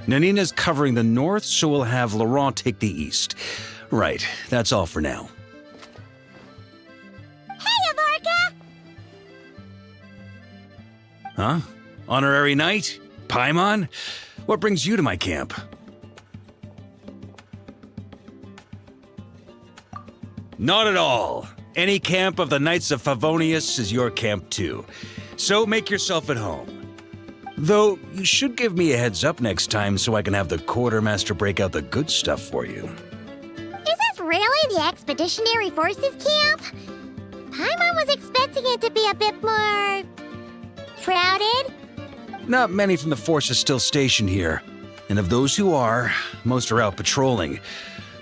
Nanina's covering the north, so we'll have Laurent take the east. Right, that's all for now. Hey, Avarka! Huh? Honorary Knight? Paimon? What brings you to my camp? Not at all. Any camp of the Knights of Favonius is your camp too. So make yourself at home. Though, you should give me a heads up next time so I can have the Quartermaster break out the good stuff for you. Is this really the Expeditionary Forces camp? Paimon was expecting it to be a bit more... crowded? Not many from the force are still stationed here. And of those who are, most are out patrolling.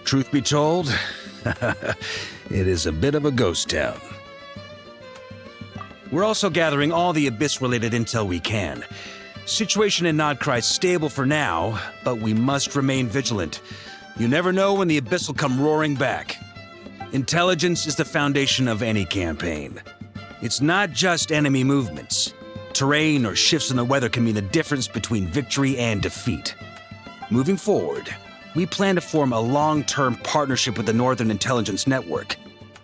Truth be told, it is a bit of a ghost town. We're also gathering all the Abyss-related intel we can. Situation in Nod-Krai is stable for now, but we must remain vigilant. You never know when the Abyss will come roaring back. Intelligence is the foundation of any campaign. It's not just enemy movements. Terrain or shifts in the weather can mean the difference between victory and defeat. Moving forward, we plan to form a long-term partnership with the Northern Intelligence Network.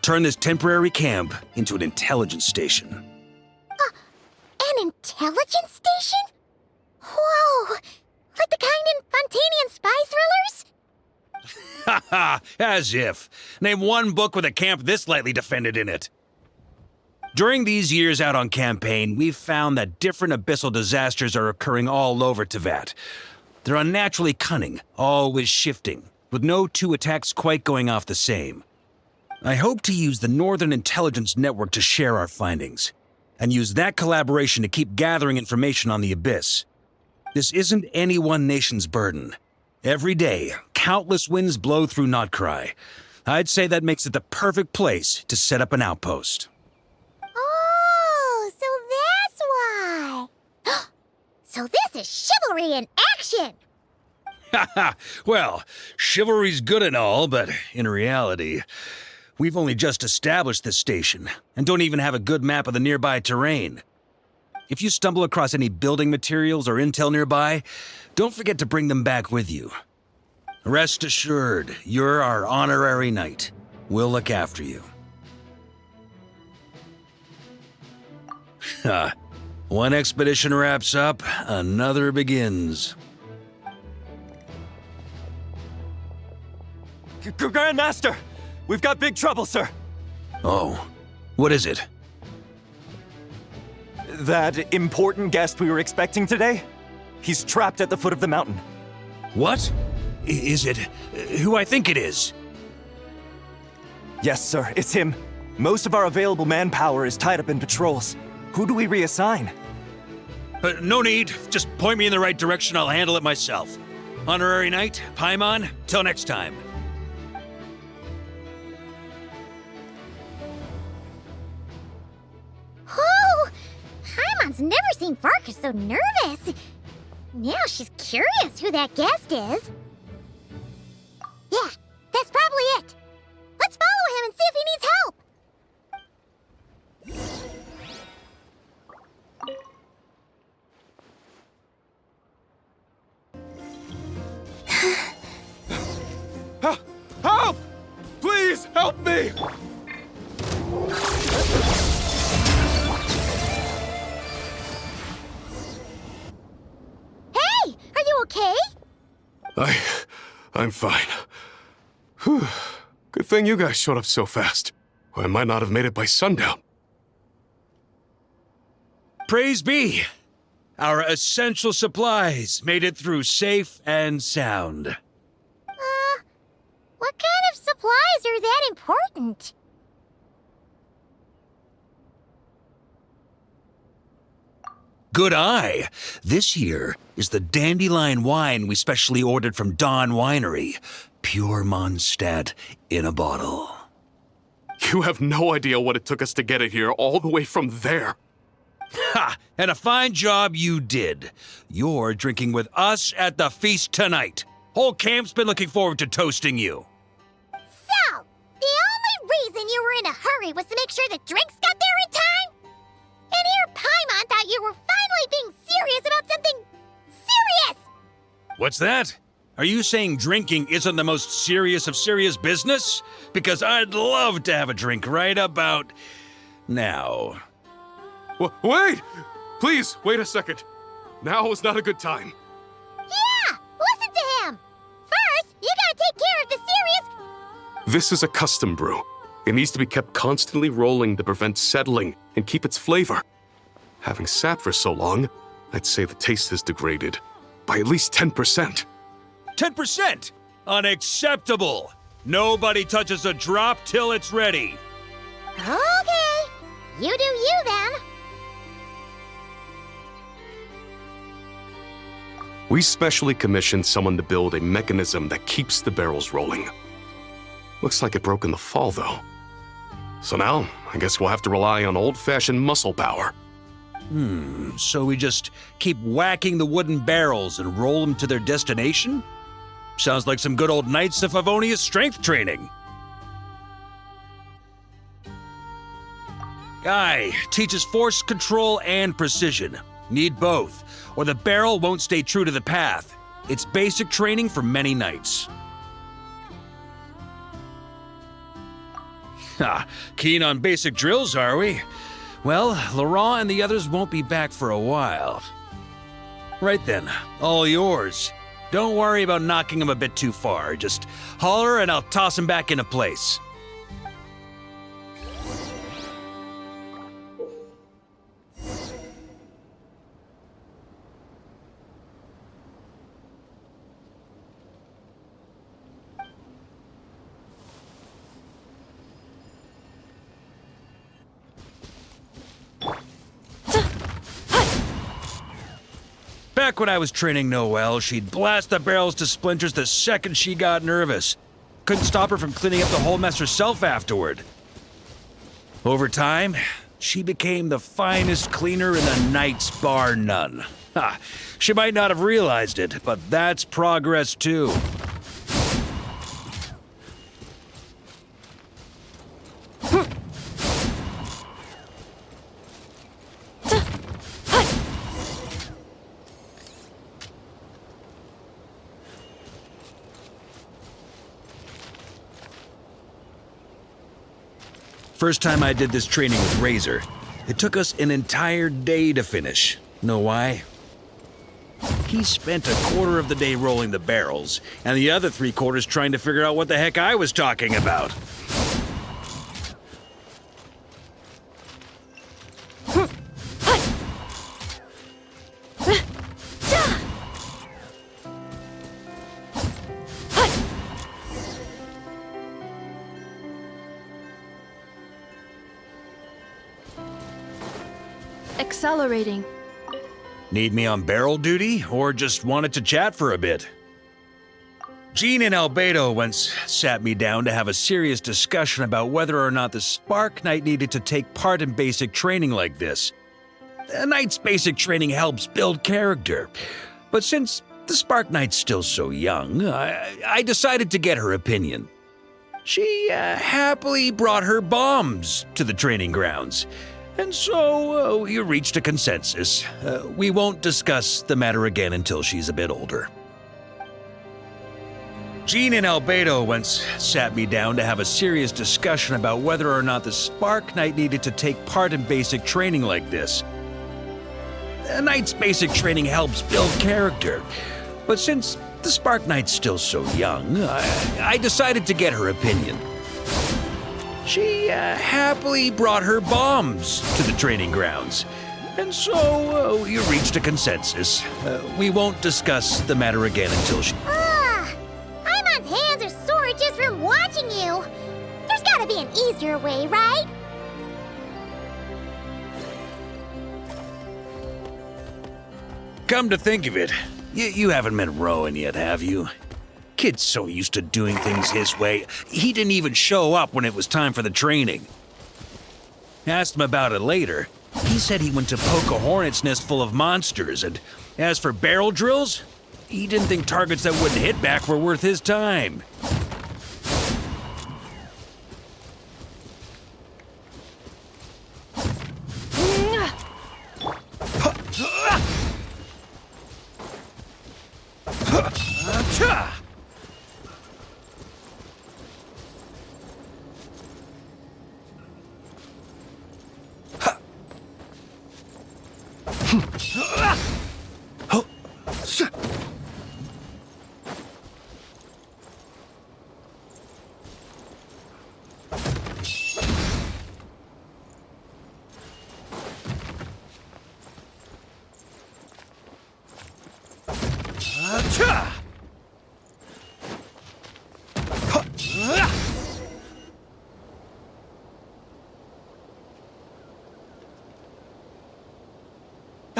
Turn this temporary camp into an intelligence station. An intelligence station? Whoa! Like the kind in Fontanian spy thrillers? Haha, as if. Name one book with a camp this lightly defended in it. During these years out on campaign, we've found that different abyssal disasters are occurring all over Teyvat. They're unnaturally cunning, always shifting, with no two attacks quite going off the same. I hope to use the Northern Intelligence Network to share our findings, and use that collaboration to keep gathering information on the Abyss. This isn't any one nation's burden. Every day, countless winds blow through Nod-Krai. I'd say that makes it the perfect place to set up an outpost. Oh, so that's why. So this is chivalry in action! Haha, well, chivalry's good and all, but in reality, we've only just established this station, and don't even have a good map of the nearby terrain. If you stumble across any building materials or intel nearby, don't forget to bring them back with you. Rest assured, you're our honorary knight. We'll look after you. One expedition wraps up, another begins. Grandmaster! We've got big trouble, sir! Oh, what is it? That important guest we were expecting today? He's trapped at the foot of the mountain. What? Is it who I think it is? Yes, sir, it's him. Most of our available manpower is tied up in patrols. Who do we reassign? No need. Just point me in the right direction. I'll handle it myself. Honorary Knight, Paimon, till next time. Oh! Paimon's never seen Varka so nervous. Now she's curious who that guest is. Yeah, that's probably it. Let's follow him and see if he needs help. Help! Please help me! Hey, are you okay? I'm fine. Whew. Good thing you guys showed up so fast. Or I might not have made it by sundown. Praise be! Our essential supplies made it through safe and sound. What kind of supplies are that important? Good eye! This here is the dandelion wine we specially ordered from Dawn Winery. Pure Mondstadt in a bottle. You have no idea what it took us to get it here all the way from there. Ha! And a fine job you did. You're drinking with us at the feast tonight. Whole camp's been looking forward to toasting you. So, the only reason you were in a hurry was to make sure the drinks got there in time? And here Paimon thought you were finally being serious about something serious! What's that? Are you saying drinking isn't the most serious of serious business? Because I'd love to have a drink right about now. Wait! Please, wait a second. Now is not a good time. Yeah! Listen to him! First, you gotta take care of the serious... This is a custom brew. It needs to be kept constantly rolling to prevent settling and keep its flavor. Having sat for so long, I'd say the taste has degraded by at least 10%. 10%? Unacceptable! Nobody touches a drop till it's ready. Okay. You do you, then. We specially commissioned someone to build a mechanism that keeps the barrels rolling. Looks like it broke in the fall, though. So now, I guess we'll have to rely on old-fashioned muscle power. So we just keep whacking the wooden barrels and roll them to their destination? Sounds like some good old Knights of Favonius strength training. Guy teaches force control and precision. Need both, or the barrel won't stay true to the path. It's basic training for many knights. Ha, keen on basic drills, are we? Well, Laurent and the others won't be back for a while. Right then, all yours. Don't worry about knocking him a bit too far. Just holler and I'll toss him back into place. Back when I was training Noelle, she'd blast the barrels to splinters the second she got nervous. Couldn't stop her from cleaning up the whole mess herself afterward. Over time, she became the finest cleaner in the Knights, bar none. Ha! She might not have realized it, but that's progress too. First time I did this training with Razor, it took us an entire day to finish. Know why? He spent a quarter of the day rolling the barrels, and the other 3/4 trying to figure out what the heck I was talking about. Accelerating. Need me on barrel duty, or just wanted to chat for a bit? Jean and Albedo once sat me down to have a serious discussion about whether or not the Spark Knight needed to take part in basic training like this. The Knight's basic training helps build character, but since the Spark Knight's still so young, I decided to get her opinion. She happily brought her bombs to the training grounds. And so, we reached a consensus. We won't discuss the matter again until she's a bit older. Jean and Albedo once sat me down to have a serious discussion about whether or not the Spark Knight needed to take part in basic training like this. The Knight's basic training helps build character, but since the Spark Knight's still so young, I decided to get her opinion. She happily brought her bombs to the training grounds. And so, we reached a consensus. We won't discuss the matter again until she... Paimon's hands are sore just from watching you. There's gotta be an easier way, right? Come to think of it, you haven't met Rowan yet, have you? Kid's so used to doing things his way, he didn't even show up when it was time for the training. Asked him about it later. He said he went to poke a hornet's nest full of monsters, and as for barrel drills, he didn't think targets that wouldn't hit back were worth his time.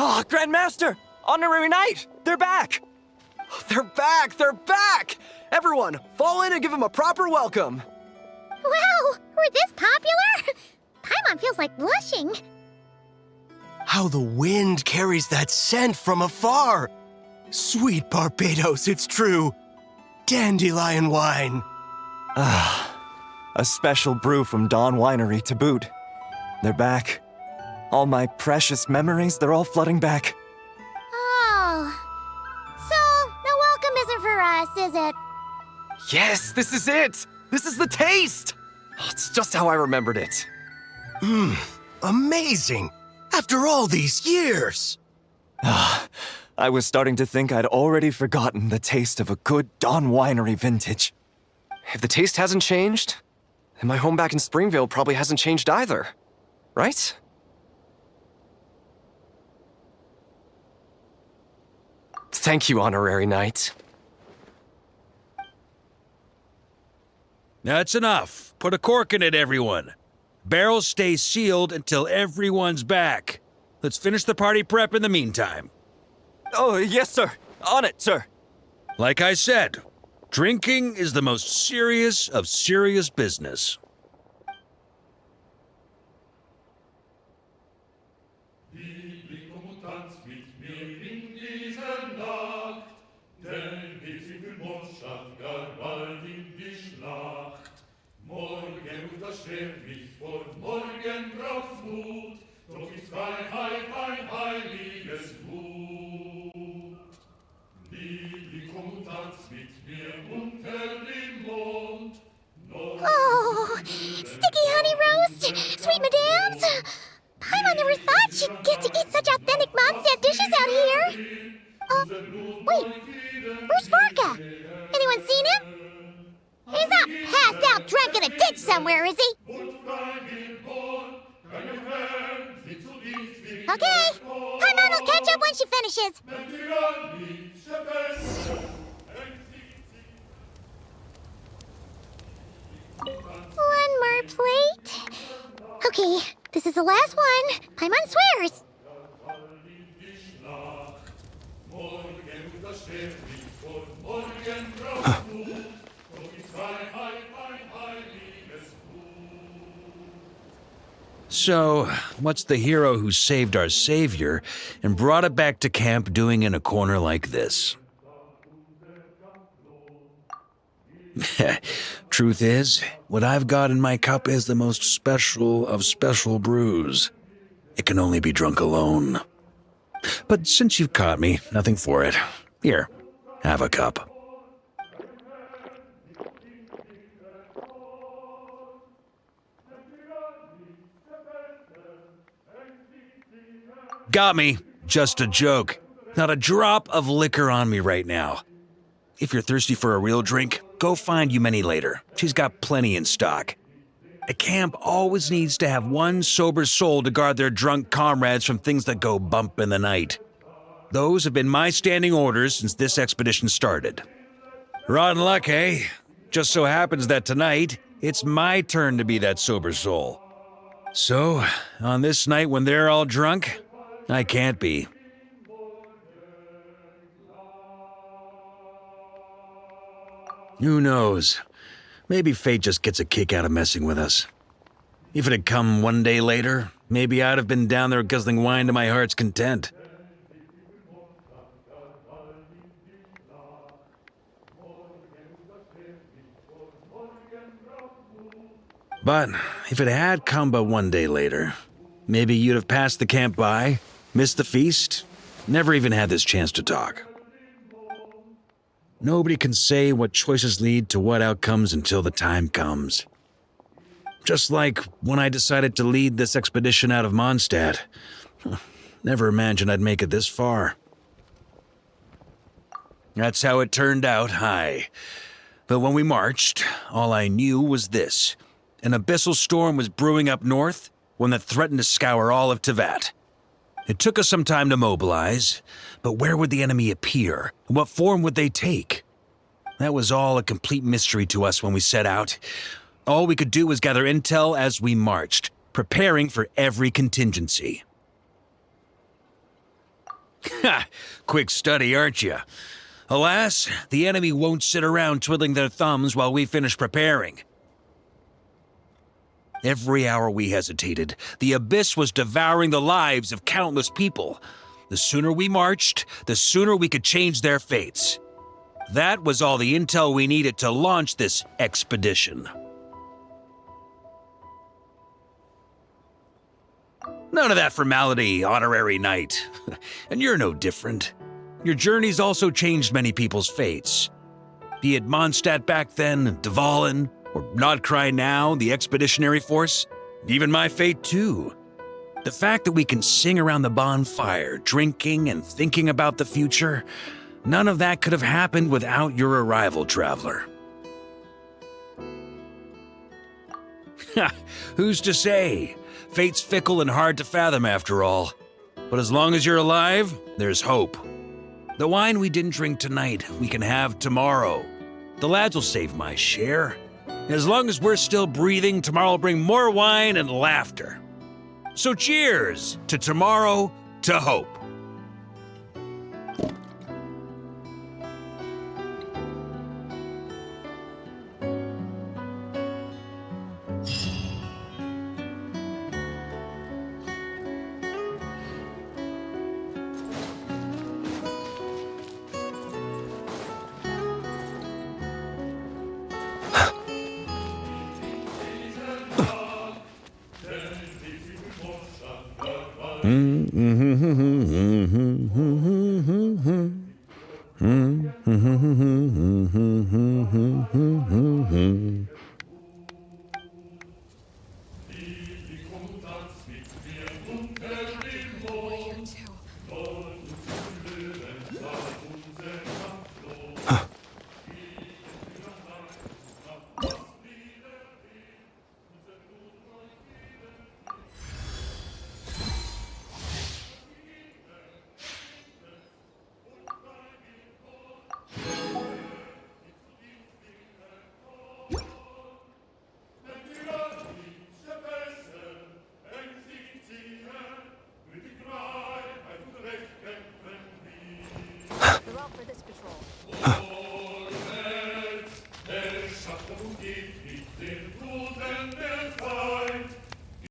Ah, Grandmaster! Honorary Knight! They're back! They're back! They're back! Everyone, fall in and give them a proper welcome. Wow, we're this popular? Paimon feels like blushing. How the wind carries that scent from afar. Sweet Barbados, it's true. Dandelion wine. A special brew from Dawn Winery to boot. They're back. All my precious memories, they're all flooding back. Oh. So, the welcome isn't for us, is it? Yes, this is it! This is the taste! It's just how I remembered it. Amazing. After all these years. I was starting to think I'd already forgotten the taste of a good Dawn Winery vintage. If the taste hasn't changed, then my home back in Springvale probably hasn't changed either. Right? Thank you, Honorary Knight. That's enough. Put a cork in it, everyone. Barrels stay sealed until everyone's back. Let's finish the party prep in the meantime. Oh, yes, sir. On it, sir. Like I said, drinking is the most serious of serious business. Oh, sticky honey roast, sweet madams. Paimon never thought she'd get to eat such authentic Mondstadt dishes out here. Wait, where's Varka? Anyone seen him? He's not passed out drunk in a ditch somewhere, is he? Okay, Paimon will catch up when she finishes. One more plate. Okay, this is the last one. Paimon swears. So, what's the hero who saved our savior and brought it back to camp doing in a corner like this? Truth is, what I've got in my cup is the most special of special brews. It can only be drunk alone. But since you've caught me, nothing for it. Here, have a cup. Got me. Just a joke. Not a drop of liquor on me right now. If you're thirsty for a real drink, go find Yumeni later. She's got plenty in stock. A camp always needs to have one sober soul to guard their drunk comrades from things that go bump in the night. Those have been my standing orders since this expedition started. Rotten luck, eh? Just so happens that tonight, it's my turn to be that sober soul. So, on this night when they're all drunk, I can't be. Who knows? Maybe fate just gets a kick out of messing with us. If it had come one day later, maybe I'd have been down there guzzling wine to my heart's content. But if it had come but one day later, maybe you'd have passed the camp by, missed the feast, never even had this chance to talk. Nobody can say what choices lead to what outcomes until the time comes. Just like when I decided to lead this expedition out of Mondstadt, Never imagined I'd make it this far. That's how it turned out, aye. But when we marched, all I knew was this. An abyssal storm was brewing up north, one that threatened to scour all of Teyvat. It took us some time to mobilize, but where would the enemy appear? And what form would they take? That was all a complete mystery to us when we set out. All we could do was gather intel as we marched, preparing for every contingency. Ha! Quick study, aren't you? Alas, the enemy won't sit around twiddling their thumbs while we finish preparing. Every hour we hesitated, the abyss was devouring the lives of countless people. The sooner we marched, the sooner we could change their fates. That was all the intel we needed to launch this expedition. None of that formality, honorary knight. And you're no different. Your journey's also changed many people's fates. Be it Mondstadt back then, Dvalin, or Nod-Krai now, the expeditionary force. Even my fate too. The fact that we can sing around the bonfire, drinking and thinking about the future, none of that could have happened without your arrival, traveler. Ha! Who's to say? Fate's fickle and hard to fathom after all. But as long as you're alive, there's hope. The wine we didn't drink tonight, we can have tomorrow. The lads will save my share. As long as we're still breathing, tomorrow will bring more wine and laughter. So cheers to tomorrow, to hope.